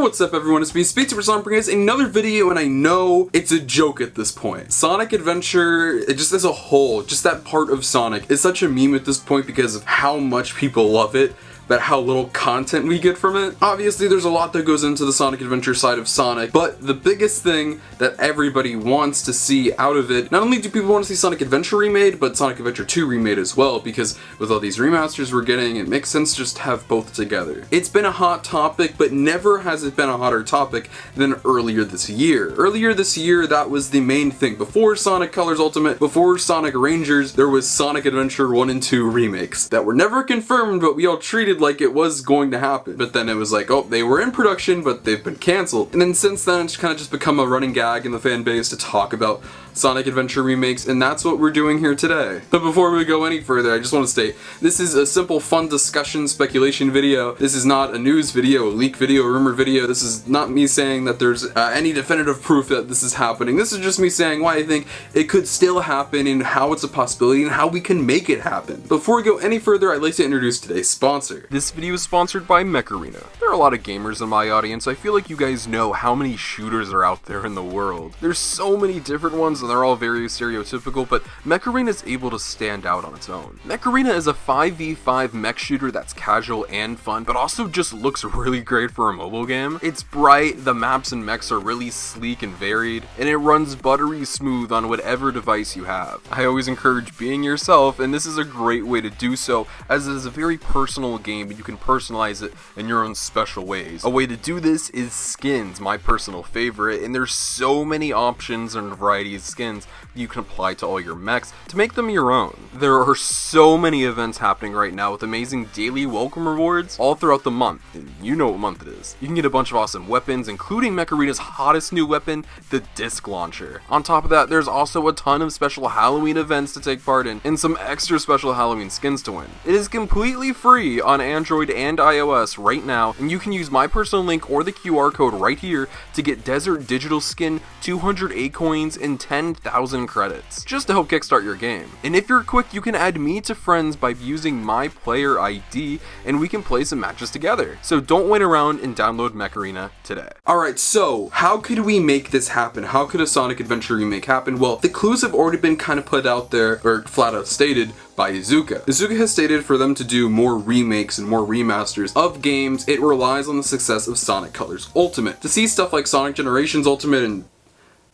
what's up everyone, it's me, SpeedSuperSonic, bringing us another video, and I know it's a joke at this point. Sonic Adventure, it just as a whole, just that part of Sonic, is such a meme at this point because of how much people love it, but how little content we get from it. Obviously there's a lot that goes into the Sonic Adventure side of Sonic, but the biggest thing that everybody wants to see out of it, not only do people want to see Sonic Adventure remade, but Sonic Adventure 2 remade as well, because with all these remasters we're getting, it makes sense just to have both together. It's been a hot topic, but never has it been a hotter topic than earlier this year. Earlier this year, that was the main thing. Before Sonic Colors Ultimate, before Sonic Rangers, there was Sonic Adventure 1 and 2 remakes that were never confirmed, but we all treated like it was going to happen. But then it was like, oh, they were in production, but they've been canceled. And then since then, it's kind of just become a running gag in the fan base to talk about Sonic Adventure remakes, and that's what we're doing here today. But before we go any further, I just want to state, this is a simple fun discussion speculation video. This is not a news video, a leak video, a rumor video. This is not me saying that there's any definitive proof that this is happening. This is just me saying why I think it could still happen and how it's a possibility and how we can make it happen. Before we go any further, I'd like to introduce today's sponsor. This video is sponsored by Mech. There are a lot of gamers in my audience. I feel like you guys know how many shooters are out there in the world. There's so many different ones and they're all very stereotypical, but Mech is able to stand out on its own. Mech is a 5v5 mech shooter that's casual and fun, but also just looks really great for a mobile game. It's bright, the maps and mechs are really sleek and varied, and it runs buttery smooth on whatever device you have. I always encourage being yourself, and this is a great way to do so, as it is a very personal game and you can personalize it in your own special ways. A way to do this is skins, my personal favorite, and there's so many options and varieties of skins you can apply to all your mechs to make them your own. There are so many events happening right now with amazing daily welcome rewards all throughout the month, and you know what month it is. You can get a bunch of awesome weapons, including Mech Arena's hottest new weapon, the disc launcher. On top of that, there's also a ton of special Halloween events to take part in, and some extra special Halloween skins to win. It is completely free on Android and iOS right now, and you can use my personal link or the QR code right here to get Desert Digital Skin, 200 A coins, and 10,000 credits, just to help kickstart your game. And if you're quick, you can add me to friends by using my player ID, and we can play some matches together. So don't wait around and download Mech Arena today. Alright, so how could we make this happen? How could a Sonic Adventure remake happen? Well, the clues have already been kind of put out there, or flat out stated, by Iizuka. Iizuka has stated for them to do more remakes and more remasters of games, it relies on the success of Sonic Colors Ultimate. To see stuff like Sonic Generations Ultimate and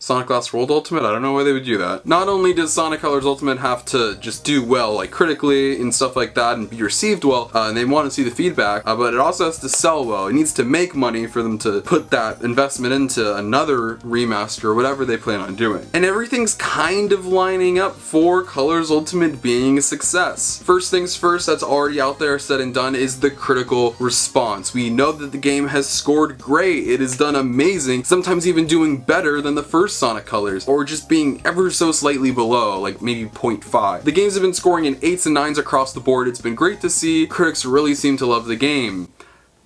Sonic Lost World Ultimate? I don't know why they would do that. Not only does Sonic Colors Ultimate have to just do well, like critically and stuff like that, and be received well, and they want to see the feedback, but it also has to sell well. It needs to make money for them to put that investment into another remaster or whatever they plan on doing. And everything's kind of lining up for Colors Ultimate being a success. First things first, that's already out there, said and done, is the critical response. We know that the game has scored great. It has done amazing, sometimes even doing better than the first Sonic Colors, or just being ever so slightly below, like maybe 0.5. The games have been scoring in 8s and 9s across the board. It's been great to see. Critics really seem to love the game,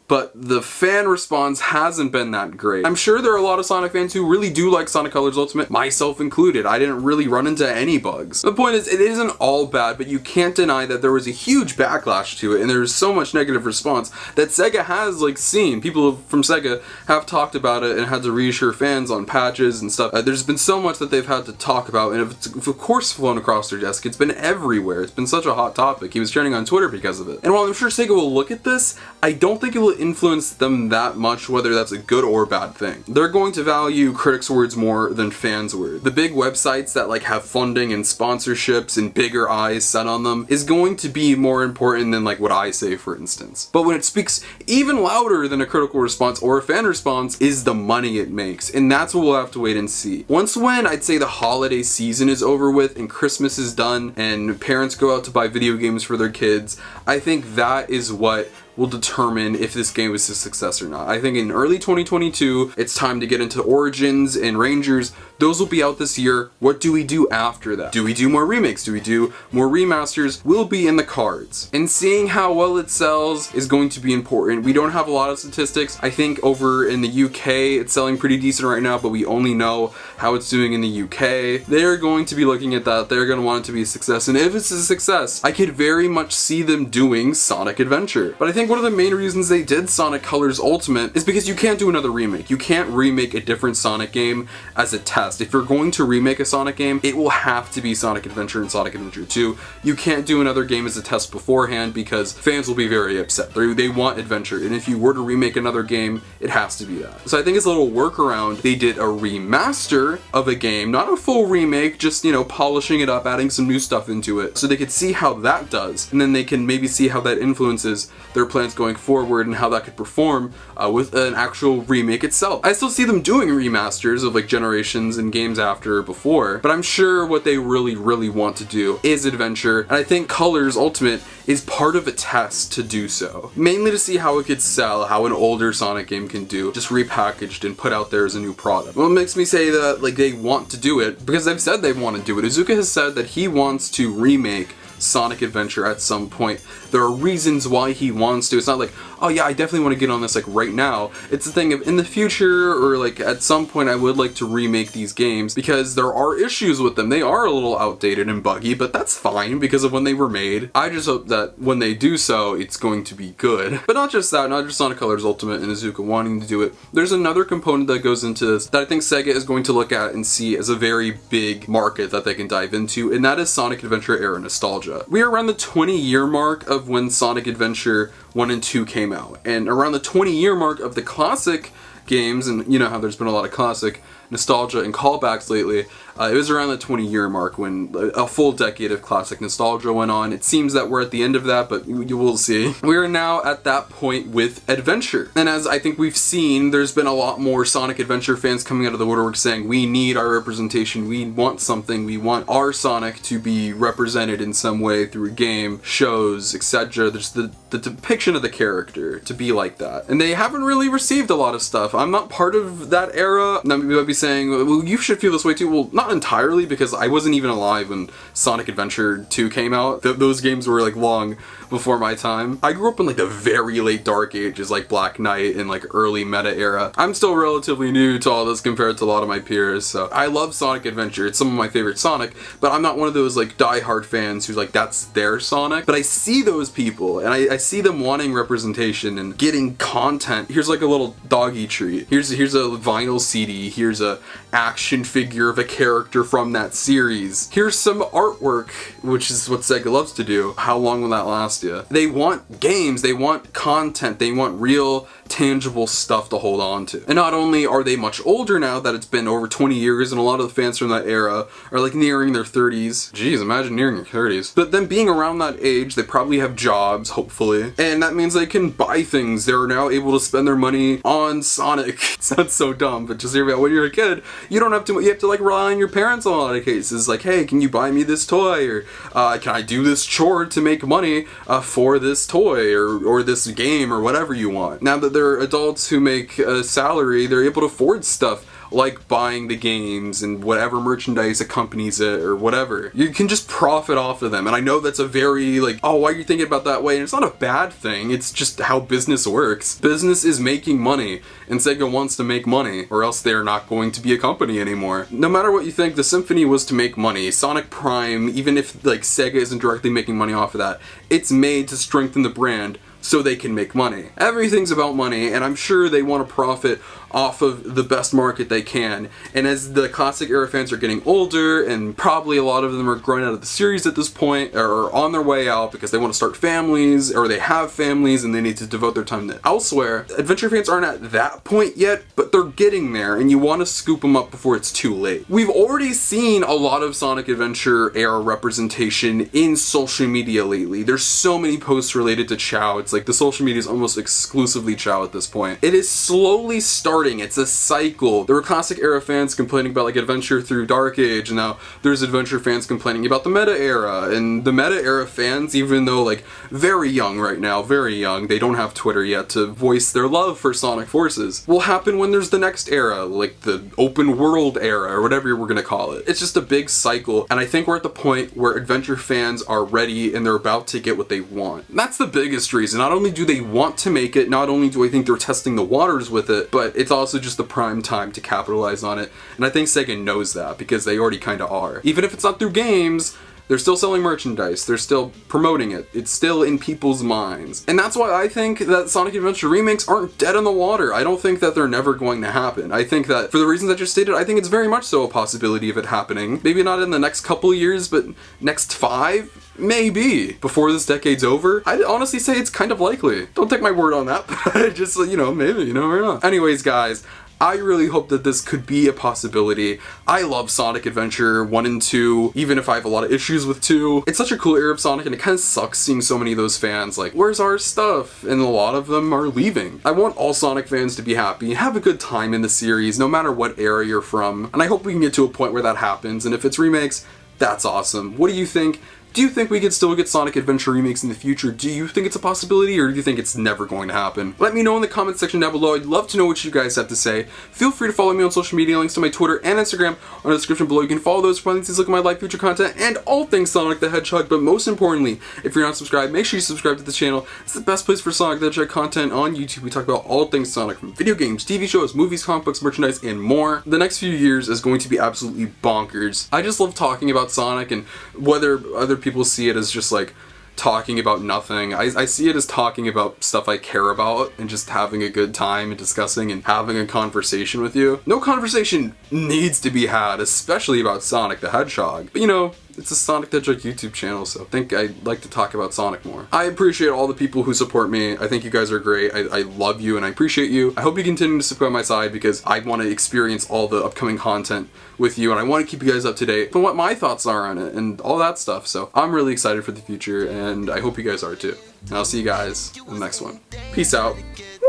but the fan response hasn't been that great. I'm sure there are a lot of Sonic fans who really do like Sonic Colors Ultimate, myself included. I didn't really run into any bugs. The point is, it isn't all bad, but you can't deny that there was a huge backlash to it, and there's so much negative response that Sega has seen. People from Sega have talked about it and had to reassure fans on patches and stuff. There's been so much that they've had to talk about, and it's of course flown across their desk. It's been everywhere. It's been such a hot topic. He was trending on Twitter because of it. And while I'm sure Sega will look at this, I don't think it will influence them that much, whether that's a good or bad thing. They're going to value critics' words more than fans' words. The big websites that have funding and sponsorships and bigger eyes set on them is going to be more important than what I say, for instance. But when it speaks even louder than a critical response or a fan response is the money it makes, and that's what we'll have to wait and see. When I'd say the holiday season is over with and Christmas is done and parents go out to buy video games for their kids, I think that is what will determine if this game is a success or not. I think in early 2022, it's time to get into Origins and Rangers. Those will be out this year. What do we do after that? Do we do more remakes? Do we do more remasters? Will be in the cards. And seeing how well it sells is going to be important. We don't have a lot of statistics. I think over in the UK, it's selling pretty decent right now, but we only know how it's doing in the UK. They're going to be looking at that. They're going to want it to be a success. And if it's a success, I could very much see them doing Sonic Adventure. But I think think one of the main reasons they did Sonic Colors Ultimate is because you can't do another remake. You can't remake a different Sonic game as a test. If you're going to remake a Sonic game, it will have to be Sonic Adventure and Sonic Adventure 2. You can't do another game as a test beforehand because fans will be very upset. They want adventure, and if you were to remake another game, it has to be that. So I think as a little workaround, they did a remaster of a game, not a full remake, just, you know, polishing it up, adding some new stuff into it, so they could see how that does, and then they can maybe see how that influences their plans going forward and how that could perform with an actual remake itself. I still see them doing remasters of like generations and games after before, but I'm sure what they really want to do is adventure, and I think Colors Ultimate is part of a test to do so. Mainly to see how it could sell, how an older Sonic game can do, just repackaged and put out there as a new product. Well, it makes me say that like they want to do it because they've said they want to do it. Izuka has said that he wants to remake Sonic Adventure at some point. There are reasons why he wants to. It's not like, oh yeah, I definitely want to get on this like right now. It's the thing of in the future or like at some point I would like to remake these games because there are issues with them. They are a little outdated and buggy, but that's fine because of when they were made. I just hope that when they do so, it's going to be good. But not just that, not just Sonic Colors Ultimate and Izuka wanting to do it. There's another component that goes into this that I think Sega is going to look at and see as a very big market that they can dive into, and that is Sonic Adventure era nostalgia. We are around the 20-year mark of when Sonic Adventure 1 and 2 came out, and around the 20-year mark of the classic games, and you know how there's been a lot of classic nostalgia and callbacks lately. It was around the 20-year mark when a full decade of classic nostalgia went on. It seems that we're at the end of that, but you will see. We are now at that point with Adventure. And as I think we've seen, there's been a lot more Sonic Adventure fans coming out of the woodwork saying, we need our representation, we want something, we want our Sonic to be represented in some way through a game, shows, etc. There's the depiction of the character to be like that. And they haven't really received a lot of stuff. I'm not part of that era. Now, you might be saying, well, you should feel this way too. Well, not entirely, because I wasn't even alive when Sonic Adventure 2 came out. Those games were like long before my time. I grew up in like the very late dark ages, like Black Knight and like early meta era. I'm still relatively new to all this compared to a lot of my peers, so I love Sonic Adventure. It's some of my favorite Sonic, but I'm not one of those like diehard fans who's like, that's their Sonic. But I see those people, and I see them wanting representation and getting content. Here's like a little doggy treat. Here's a vinyl CD. Here's a action figure of a character from that series. Here's some artwork, which is what Sega loves to do. How long will that last you? They want games, they want content, they want real, tangible stuff to hold on to. And not only are they much older now that it's been over 20 years, and a lot of the fans from that era are like nearing their 30s. Jeez, imagine nearing your 30s. But then being around that age, they probably have jobs, hopefully. And that means they can buy things. They're now able to spend their money on Sonic. Sounds so dumb, but just hear about when you're a kid, you don't have to, you have to like rely on your parents in a lot of cases. Like, hey, can you buy me this toy? Or can I do this chore to make money for this toy or this game or whatever you want? Now that they're adults who make a salary, they're able to afford stuff like buying the games and whatever merchandise accompanies it or whatever. You can just profit off of them. And I know that's a very like, oh, why are you thinking about that way? And it's not a bad thing. It's just how business works. Business is making money, and Sega wants to make money, or else they're not going to be a company anymore. No matter what you think, the Symphony was to make money. Sonic Prime, even if like Sega isn't directly making money off of that, it's made to strengthen the brand so they can make money. Everything's about money, and I'm sure they want to profit off of the best market they can. And as the classic era fans are getting older, and probably a lot of them are growing out of the series at this point, or on their way out because they want to start families, or they have families and they need to devote their time to elsewhere, Adventure fans aren't at that point yet, but they're getting there, and you want to scoop them up before it's too late. We've already seen a lot of Sonic Adventure era representation in social media lately. There's so many posts related to Chao. It's like the social media is almost exclusively Chao at this point. It is slowly starting. It's a cycle. There were classic era fans complaining about like Adventure through Dark Age, and now there's Adventure fans complaining about the meta era. And the meta era fans, even though like very young right now, very young, they don't have Twitter yet to voice their love for Sonic Forces, will happen when there's the next era, like the open world era or whatever we're gonna call it. It's just a big cycle, and I think we're at the point where Adventure fans are ready and they're about to get what they want. And that's the biggest reason. Not only do they want to make it, not only do I think they're testing the waters with it, but it's also just the prime time to capitalize on it. And I think Sega knows that because they already kind of are. Even if it's not through games, They're still selling merchandise, they're still promoting it, it's still in people's minds. And that's why I think that Sonic Adventure remakes aren't dead in the water. I don't think that they're never going to happen. I think that, for the reasons I just stated, I think it's very much so a possibility of it happening. Maybe not in the next couple years, but next 5? Maybe. Before this decade's over? I'd honestly say it's kind of likely. Don't take my word on that, but just, you know, maybe, you know, or not. Anyways, guys, I really hope that this could be a possibility. I love Sonic Adventure 1 and 2, even if I have a lot of issues with 2. It's such a cool era of Sonic, and it kind of sucks seeing so many of those fans like, where's our stuff? And a lot of them are leaving. I want all Sonic fans to be happy and have a good time in the series, no matter what era you're from. And I hope we can get to a point where that happens, and if it's remakes, that's awesome. What do you think? Do you think we could still get Sonic Adventure remakes in the future? Do you think it's a possibility, or do you think it's never going to happen? Let me know in the comment section down below. I'd love to know what you guys have to say. Feel free to follow me on social media. Links to my Twitter and Instagram are in the description below. You can follow those for things, look at my live future content, and all things Sonic the Hedgehog. But most importantly, if you're not subscribed, make sure you subscribe to the channel. It's the best place for Sonic the Hedgehog content on YouTube. We talk about all things Sonic, from video games, TV shows, movies, comic books, merchandise, and more. The next few years is going to be absolutely bonkers. I just love talking about Sonic, and whether other people see it as just like talking about nothing, I see it as talking about stuff I care about and just having a good time and discussing and having a conversation with you. No conversation needs to be had, especially about Sonic the Hedgehog. But you know, it's a Sonic the Hedgehog YouTube channel, so I think I'd like to talk about Sonic more. I appreciate all the people who support me. I think you guys are great. I love you and I appreciate you. I hope you continue to support my side because I want to experience all the upcoming content with you, and I want to keep you guys up to date on what my thoughts are on it and all that stuff. So I'm really excited for the future, and I hope you guys are too. And I'll see you guys in the next one. Peace out.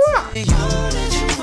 Mwah!